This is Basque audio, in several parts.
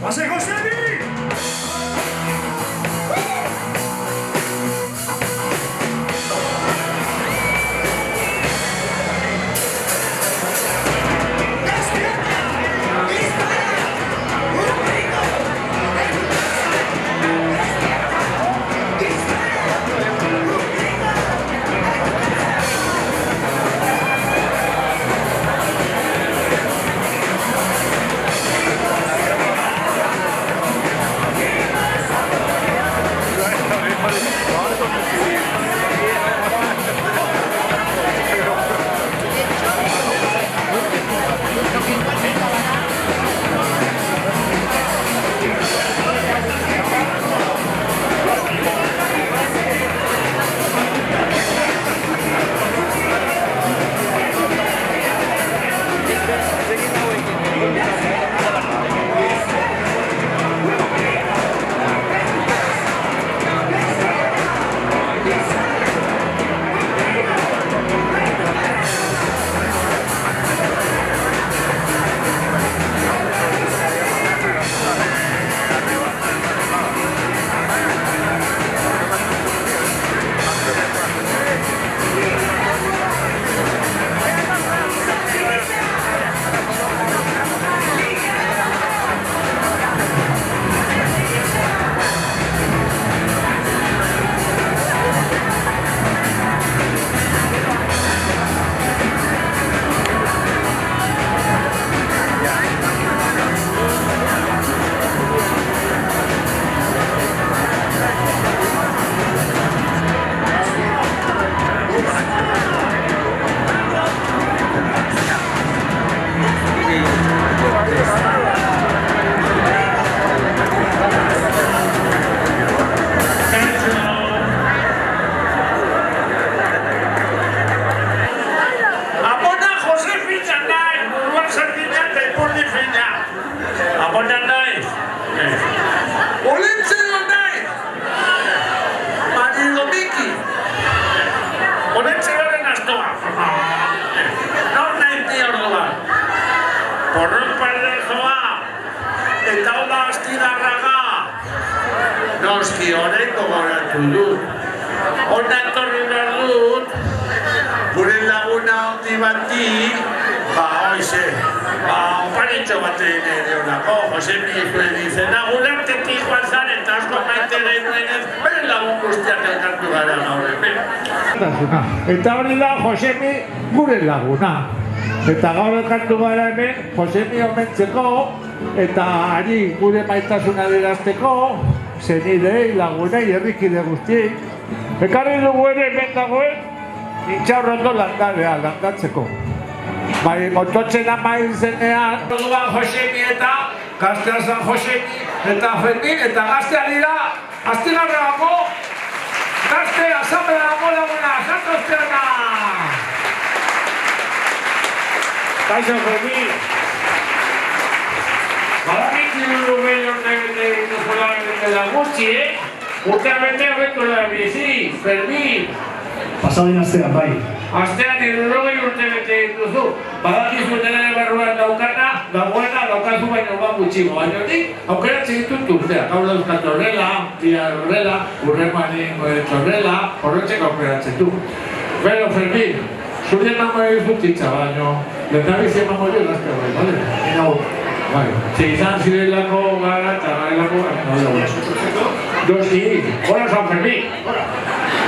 Jose Josemi! Noski horreko goratu dut. Hona etorri behar dut, gure laguna handi bati, hoize, oparitxo bat egin ere honako, Josemi izuen izena, gure artetik joan zan, eta asko maite genuenez, bere lagun guztiak elkartu gara gaur hemen. Eta hori da Josemi gure laguna. Eta gaur elkartu gara hemen, Josemi omentzeko, eta ari gure maitasuna adierazteko, zenidei, lagunei, herrikide guztiei. Ekarri dugu ere hemen dagoen, intxaurrondo landarea, landatzeko. Bai, mototzen ama izenean, orduan Josemi eta Gaztea San Josemi eta Fermin eta gaztea dira, astigarragako, gazte asamblea laguna, zatozteana! Kaixo Fermin! Badakit iruru gehionak egin duzula egitela gutxi, urtea bete hobetu da bizi, Fermin! Pasadien astean, bai. Astean irurogei urte bete egin duzu. Badakizu ere barruan daukana, dagoena daukazu baino bat gutxigo. Baina nik aukeratzen ditut urteak. Hau dauzkat horrela, tira horrela, urremanin horrela, horretzeko aukeratzen du. Pero, Fermin, zurien nago egin zutitza, baino, lehendabizi emango jo gazte hori, bale? Inago. Bai, izan zirelako gara eta garelako gara. Dosi, hola San Fermin!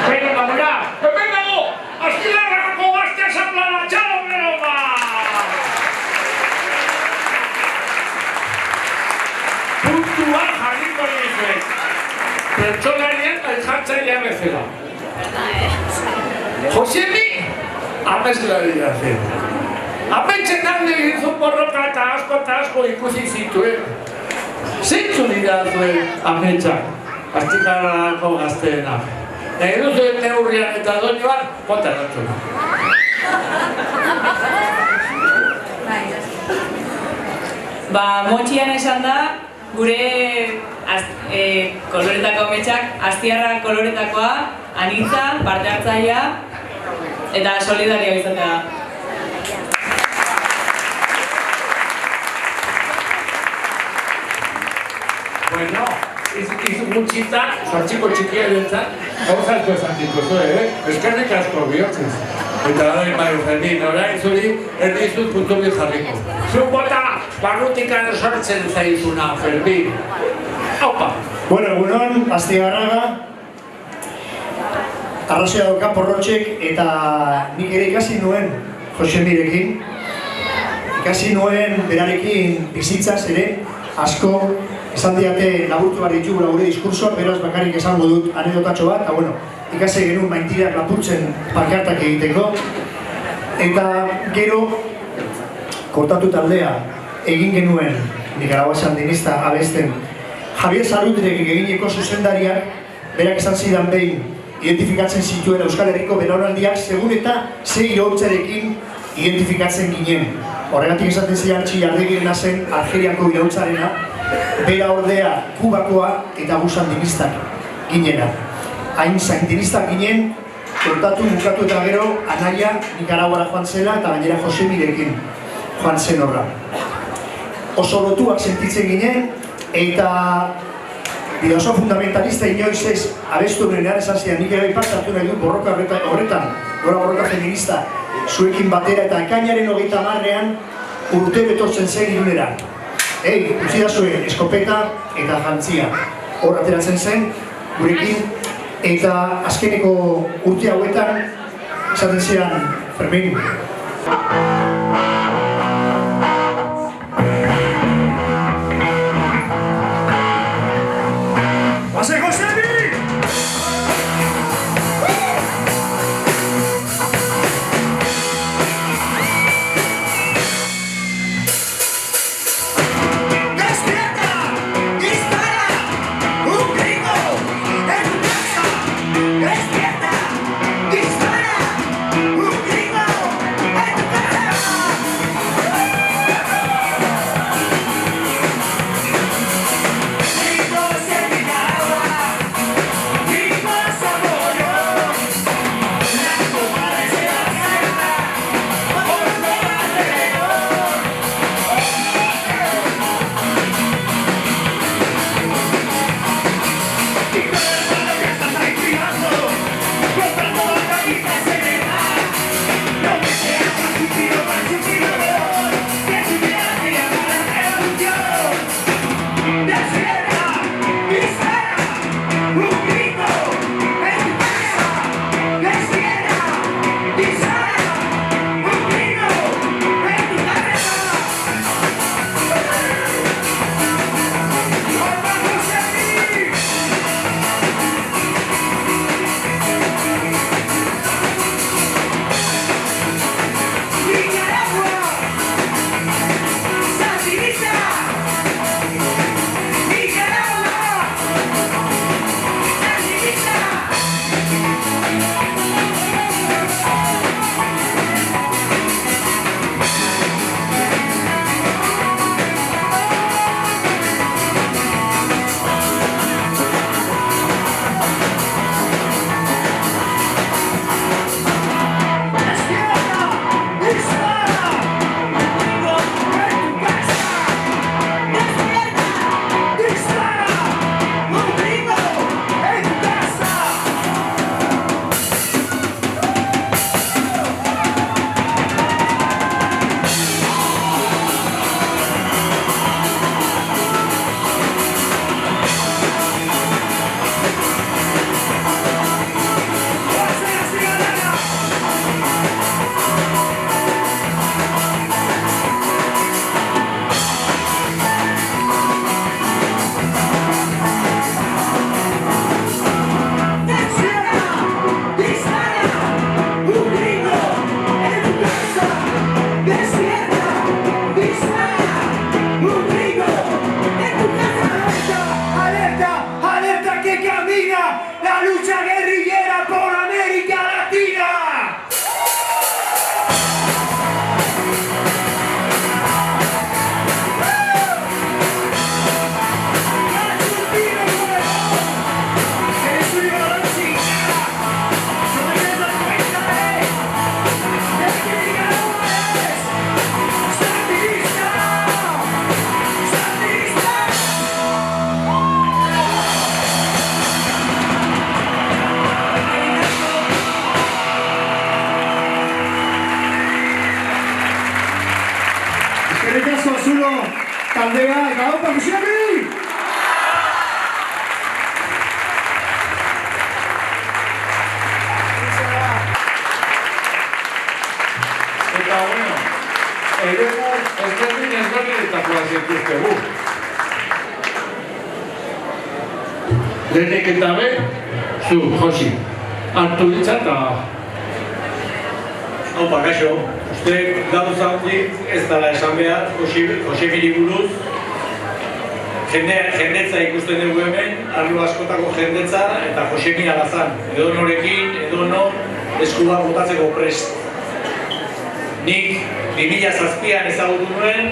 Pero, laguna, hemen dago! Astigarragako gazte asamblea txalo beroma! Puntua jarriko dizuet. Pertsonarien eljartzailea bezala. Josemi, ameslaria zen. Ametxen alde egin zuen borroka eta asko ikusi zituen. Zeintzu dira zuen ametxak, astigarragako gazteena. Egin zuen neurrian eta doinoan, jota eratzuna. Motxian esan da, gure koloretako ametxak, Astiarra koloretakoa, anitza, parte hartzailea eta solidaria izatea. Bueno, izu gutxita, zortziko txikia edentzat, gauza asko esan dituzu, eskerrik asko bihotzez. Eta bai, Fermin, orain zuri, erdizut puntu bi jarriko. Zuk bota, barrutikan sortzen zaizuna, Fermin. Aupa! Bueno, egunon, Astigarraga, arrazoia dauka Porrotxek, eta nik ere ikasi nuen Josemirekin. Ikasi nuen berarekin bizitzaz ere, asko esan diate laburtu behar ditugu gure diskursoak, beraz bakarrik esango dut anedotatxo bat, eta bueno, ikasi genuen maitirak lapurtzen pankartak egiteko. Eta gero, kortatu taldea egin genuen Nicaragua sandinista abesten Javier Sarutirekin egineko zuzendariak, berak esan zidan behin identifikatzen zituen Euskal Herriko belaunaldiak segun eta ze iraultzarekin identifikatzen ginen. Horregatik esaten zidan Txillardegirena zen Algeriako iraultzarena, bera ordea Kubakoa eta gu sandinistak ginena. Hain sandinistak ginen, kortatu, bukatu eta gero anaia Nicaraguara joan zela eta gainera Josemirekin joan zen horra. Oso lotuak sentitzen ginen, eta bide oso fundamentalista inoiz ez abestu berenean esan zidan, nik ere ipartatu nahi dut borroka horretan, gora borroka feminista, zuekin batera eta ekainaren 30ean urtero etortzen zen Irunera. Utzi da zuen eskopeta eta jantzia. Hor ateratzen zen, gurekin, eta azkeneko urte hauetan esaten zidan, Fermin. ¡Pase, Josemi! ¡Despierta! ¡Dispara! ¡Un gringo! ¡En tu casa! ¡Despierta! ¡Dispara! ¡Un gringo! ¡En tu casa! Eta opa, Josemi! Eta, bueno, eremu ezberdinetakoa zituztegu. Lehenik eta zu, Josi, hartu ditza eta... Haupa, kaixo, uste gauza handik ez dela esan behar, Josemiri buruz. Jendetza ikusten dugu hemen, arlo askotako jendetza eta Josemi alazan. Edo norekin, edo nor, eskuba botatzeko prest. Nik 2007an ezagutu nuen,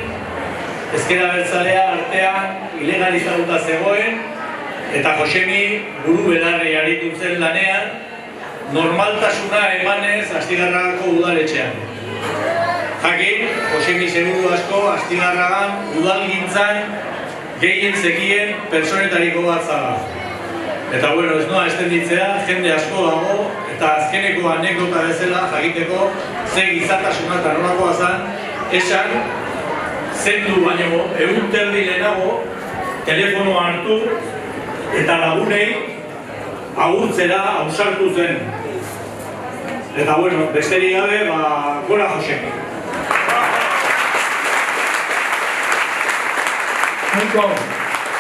ezker abertzalea artean ilegalizatuta zegoen, eta Josemi buru belarri aritu zen lanean, normaltasuna emanez Astigarragako udaletxean. Jakin, Josemi seguru asko Astigarragan udalgintzan gehien zekien personetariko bat zara. Eta bueno, ez noa estenditzea, jende asko dago, eta azkeneko anekdota bezala jakiteko ze gizatasuna eta nolakoa zen, esan zendu baino egun terdi lehenago telefonoa hartu eta lagunei agurtzera ausartu zen. Eta bueno, besterik gabe, gora Josemi. Niko,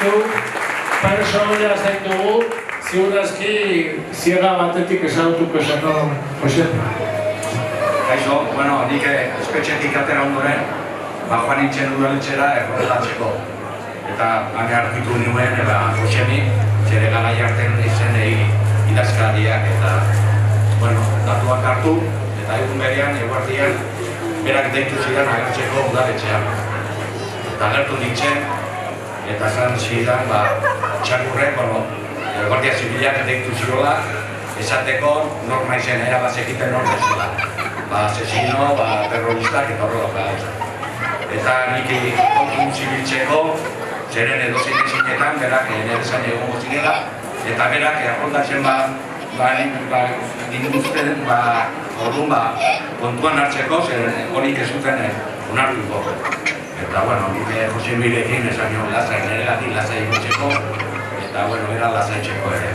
zu personalia zaitugu, ziurazki ziega batetik ezagutuko zengo, Josemi. Kaixo, bueno, nik espetxetik atera ondoren, joan nintzen udaletxera errotelatzeko. Eta hane arkitu nuen, Josemi, zere gara jarten izen idazkariak eta, bueno, datuak hartu, eta egun berean, eguardian, berak deitu zidan agertzeko udaletxean. Eta agertu nintzen, eta zan zidan, txakurrek, Guardia Zibilak deitu ziola, esateko nor maizen erabazekiten nor bezala. Asesino, terroristak eta horrela. Eta nik kontu zibiltzeko, zeren edozein ezinetan, berak nerezan egongo zinela, eta berak errondatzen ginduzten, orduan kontuan hartzeko, zeren horik ez zuten onartuko. Eta, bueno, nire Josemirekin esan nion lasai, nire gatik lasai ikutzeko, eta, bueno, era lasaitzeko ere.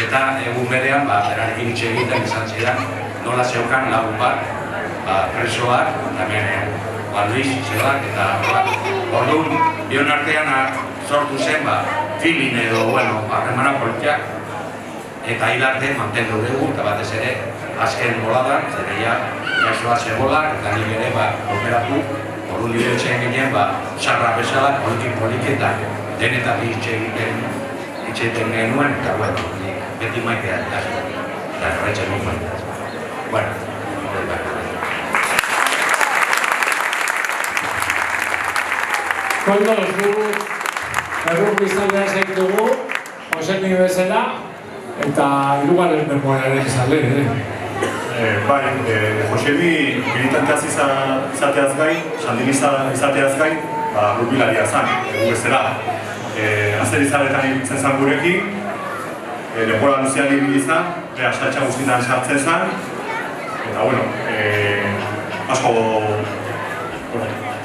Eta egun berean, berarekin hitz egiten izan zidan, nola zeukan lagun bat, presoak, hemen Luis Zebak, eta orduan, bion artean sortu zen, filin edo, bueno, harremana politiak, eta hilarte mantendu dugu, eta batez ere, azken boladan, zere jasoa zegoela, eta nik ere, operatu, orduan nire etxean ginen, sarra bezala, poliki eta denetatik hitz egiten genuen, eta, bueno, beti maitea, eta jarraitzen dut maitea. Bueno, Koldo, zu erruk bizaldea zaitugu, Josemi bezala, eta hirugarren memoariaren zale, Bai, Josemi militanteaz izateaz gain, sandinista izateaz gain, rugbilaria zen, egu bezala. Azer izaretan ibiltzen zen gurekin, denbora luzean ibili izan, astatxa guztietan sartzen zen, eta, bueno, asko,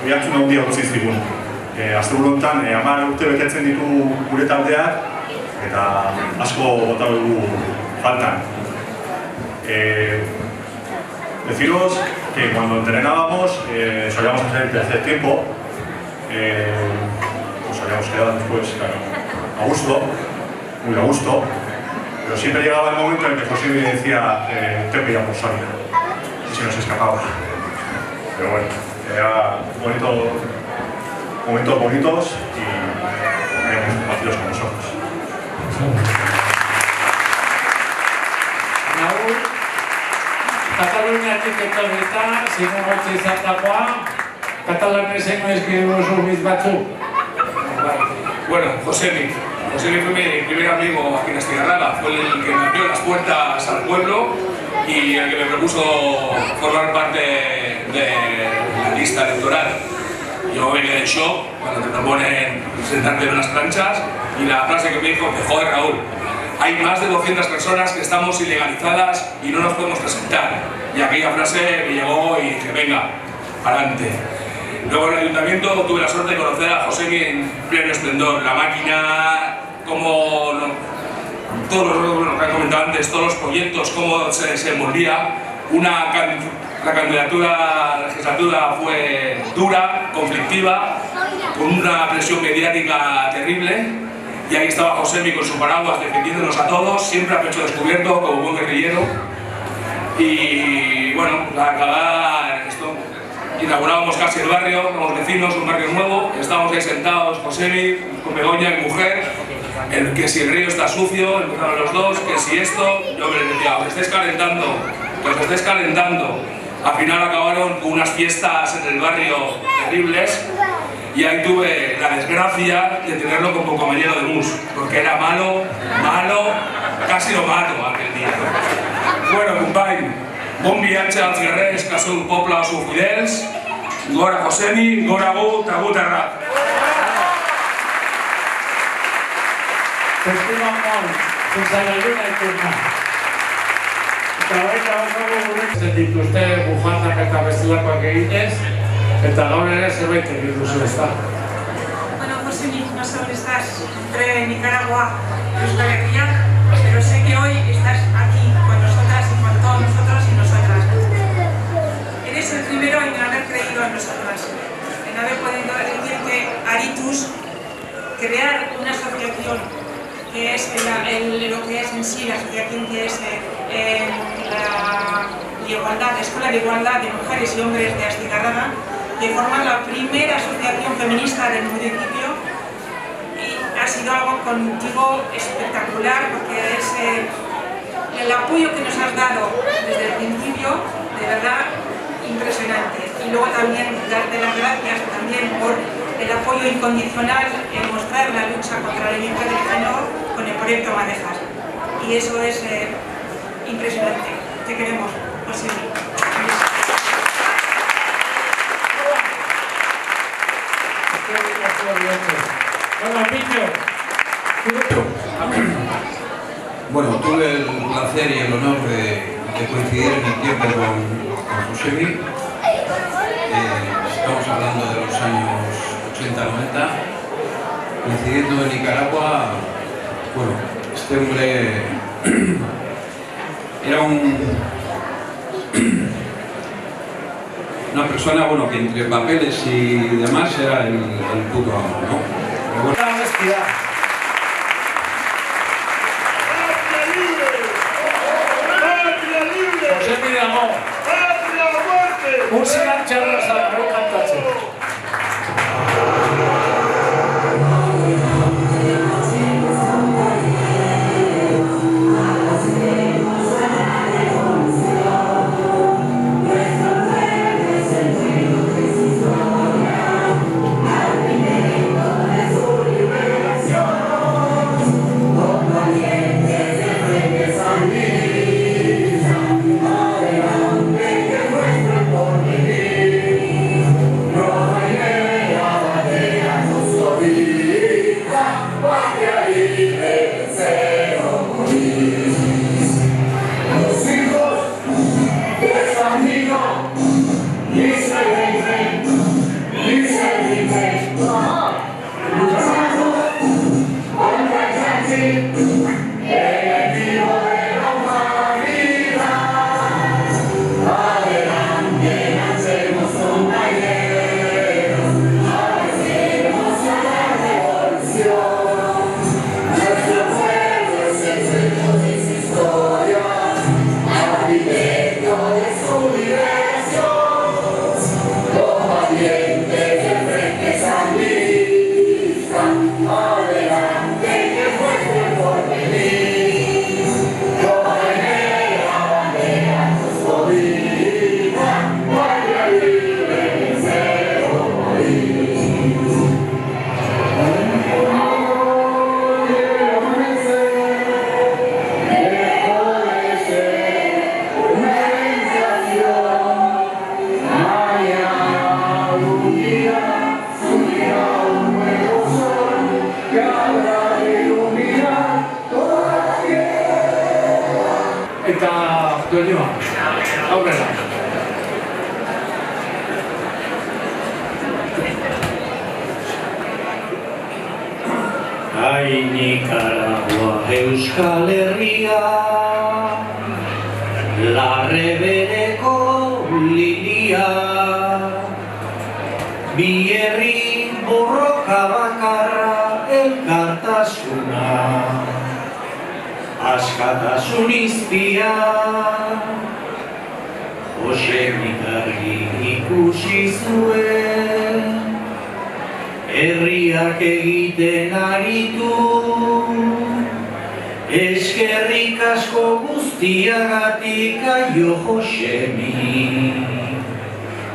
oihartzun handia utzi zigun. Asteburu honetan, 10 urte betetzen ditu gure taldeak, eta asko bota dugu faltan. Deciros que cuando entrenábamos, solíamos hacer el tercer tiempo, nos habíamos quedado después, claro, a gusto, muy a gusto, pero siempre llegaba el momento en que José me decía, tengo que ir a por Sonia, y se nos escapaba. Pero bueno, era momentos bonitos y éramos compartidos con nosotros. Kataluniatik etorrita, zinegotzi izandakoa, katalanez enoizkidu zurbiz batzuk. Bueno, Josemi fue mi primer amigo aquí en Astigarraga, fue el que me abrió las puertas al pueblo y el que me propuso formar parte de la lista electoral. Yo me quedé en shock cuando te proponen sentarte en unas planchas y la frase que me dijo fue: joder, Raúl, hay más de 200 personas que estamos ilegalizadas y no nos podemos presentar. Y aquella frase me llegó y dije, venga, adelante. Luego en el ayuntamiento tuve la suerte de conocer a Josemi en pleno esplendor. La máquina, como todos los que han comentado antes, todos los proyectos, cómo se envolvía. La candidatura a la legislatura fue dura, conflictiva, con una presión mediática terrible. Y ahí estaba Josemi con su paraguas defendiéndonos a todos, siempre a pecho descubierto, como buen guerrillero. Y bueno, para acabar esto, inaugurábamos casi el barrio, los vecinos, un barrio nuevo, estábamos ahí sentados, Josemi, con Begoña, mi mujer, que si el río está sucio, empezaron los dos, que si esto, yo les decía, os estáis calentando, pues os estáis calentando. Al final acabaron con unas fiestas en el barrio terribles y ahí tuve la desgracia de tenerlo como compañero de bus, porque era malo, casi lo mato aquel día. Bueno, company, bon viatge als guerrers que són pobles o fidels. Gora Josemi, gora gu, tagut errat. T'estimen molt, fins a la lluna i tornar. Eta baita okago gure dituzte bufandak eta bestelakoak eginez, eta gaur ere zerbait egin duzu ezta. Bueno, Josemi, no sé dónde estás, entre Nicaragua y Euskal Herria, pero sé que hoy estás aquí con nosotras y con todos nosotros y nosotras. Eres el primero en haber creído en nosotras, en haber podido decirte Aritus, crear una asociación que es lo que es en sí la asociación que es la Escuela de Igualdad de Mujeres y Hombres de Astigarraga, que forma la primera asociación feminista del municipio. Ha sido algo contigo espectacular porque es el apoyo que nos has dado desde el principio, de verdad impresionante. Y luego también darte las gracias también por el apoyo incondicional en mostrar la lucha contra la violencia de género con el proyecto Madejas. Y eso es impresionante. Te queremos, Josemi. Bueno, tuve el placer y el honor de coincidir en el tiempo con Josemi. Estamos hablando de los años 80-90. Coincidiendo en Nicaragua, bueno, este hombre era una persona, bueno, que entre papeles y demás era el puto amo, ¿no? Pero bueno. Josemi dago. Musikan txarra zago kantatzen. Eta Doniba, aurrera. Ai Nicaragua Euskal Herria, larre bereko lilia, bi herri borroka bakarra elkartasuna, askatasun izpia, Josemi argi ikusi zuen, herriak egiten aritu, eskerrik asko guztiagatik aio Josemi,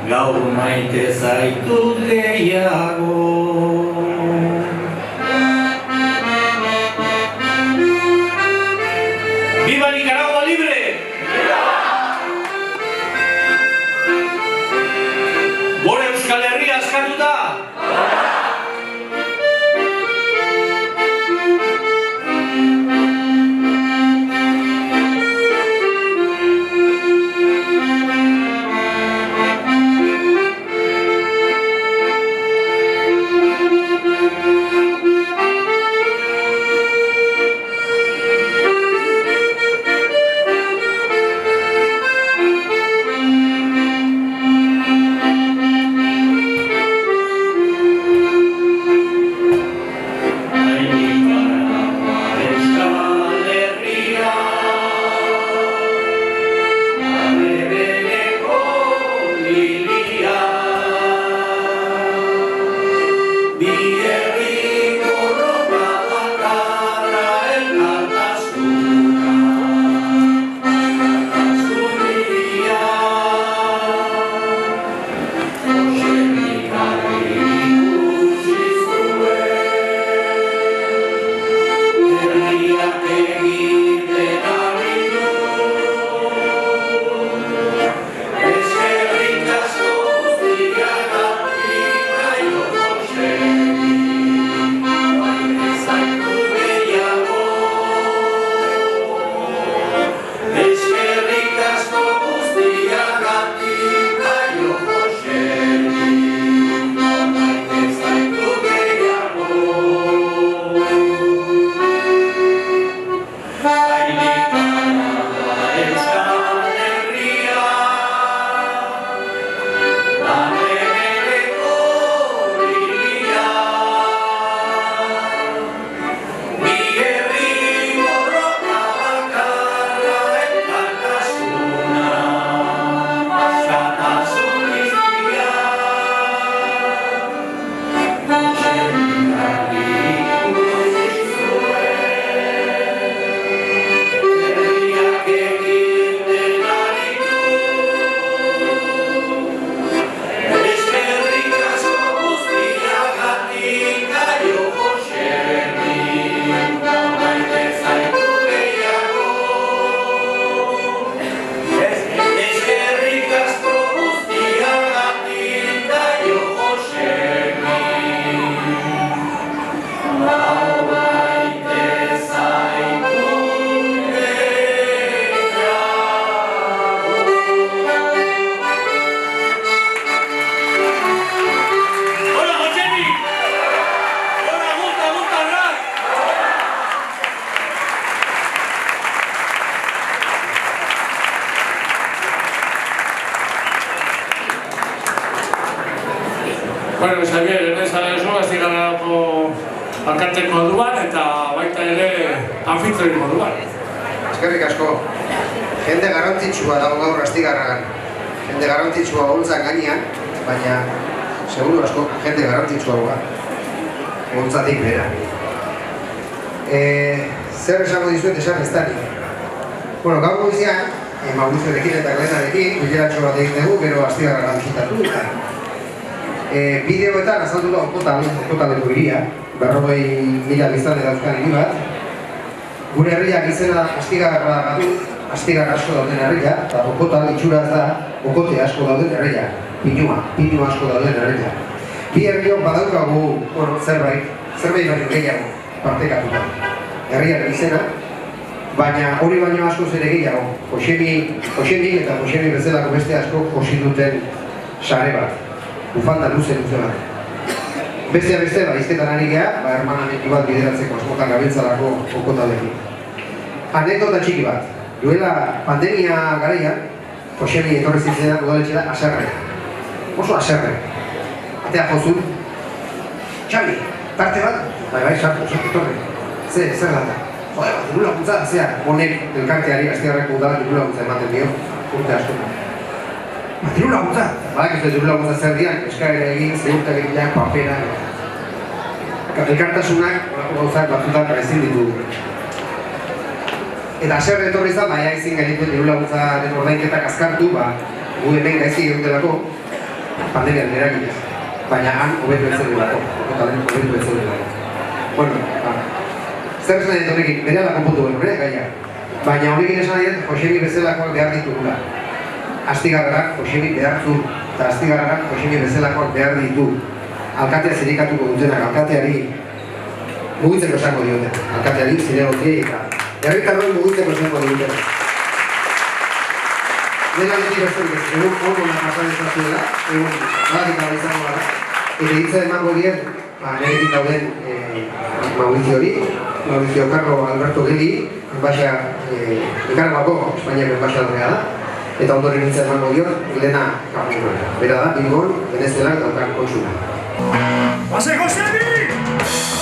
gaur maite zaitut gehiago. ¡Viva Nicaragua libre! Gure Euskal Herria askatuta! Bueno, Xavier, enez ala oso, Astigarragako alkatek moduan eta baita ere anfitrioi moduan. Eskerrik asko. Jende garrantzitsua dago gaur Astigarragan. Jende garrantzitsua holtzak gainean, baina seguru asko jende garrantzitsua hau. Holtzatik bera. Zer esango dizuet esan ez dani. Bueno, gaur goizean, Maurizioarekin eta Glenarekin, bileratxo bat egin dugu, gero Astigarragan zitatu eta bideoetan azaldu da Okotaldeko hiria, 40.000 biztanle dauzkan hiri bat. Gure herriak izena Astigarraga du, Astigarra asko dauden herria, eta Okotal itxuraz da Okote asko dauden herria, pinua asko dauden herria. Bi herriok badaukagu zerbait baino gehiago partekatuta. Herriaren izena, baina hori baino askoz ere gehiago. Josemi eta Josemi bezalako beste asko josi duten sare bat. Bufanda luze bat. Besteak beste, izketan ari geha, hermanamentu bat bideratzeko asmotan gabiltzalako okotalekin. Anekdota txiki bat. Duela pandemia garaian, Josemi etorri zitzean udaletxera haserre. Oso haserre. Atea jozun. Txabi, tarte bat? Bai, sartu etorri. Zer data? Joder, bat, diru laguntza, zea, honek elkarteari, Astigarrako udalak diru laguntza ematen dio, urte asko. Diru laguntza? Badak ez diru laguntza zer dian, eskaera egin, zehurtak egileak, papera. Elkartasunak, gauzak batzutak ezin ditugu. Eta haserre etorri izan, baina ezin gaituen diru laguntzaren ordainketak azkartu, gu hemen gaizki egutelako, pandemian eragilez. Baina han hobetu ez zelulako, hobetu ez zelulako. Bueno, zer esan dut horrekin, berehala konpontu behar, gaia. Baina horrekin esan dut, Josemi bezalakoak behar ditugula. Astigarrarak Josemi behar zu, eta Astigarrarak Josemi bezalakoak behar ditu. Alkatea zirikatuko dutenak, alkateari mugitzeko esango dioten. Alkateari zinegotiei eta herritarroi mugitzeko esango dioten. Dela beti besterik ez, egun ondo pasan ezazuela, egun badikala izango gara. Eta hitza emango dien, nerekin dauden Mauricio Carlo Alberto Geli, Nikaragako Espainiako enbaixadorea da, eta ondoren hitza emango dion, Elena Carmona. Bera da, Bilbon, Venezuelan daukan konsula. ¡José Josemi!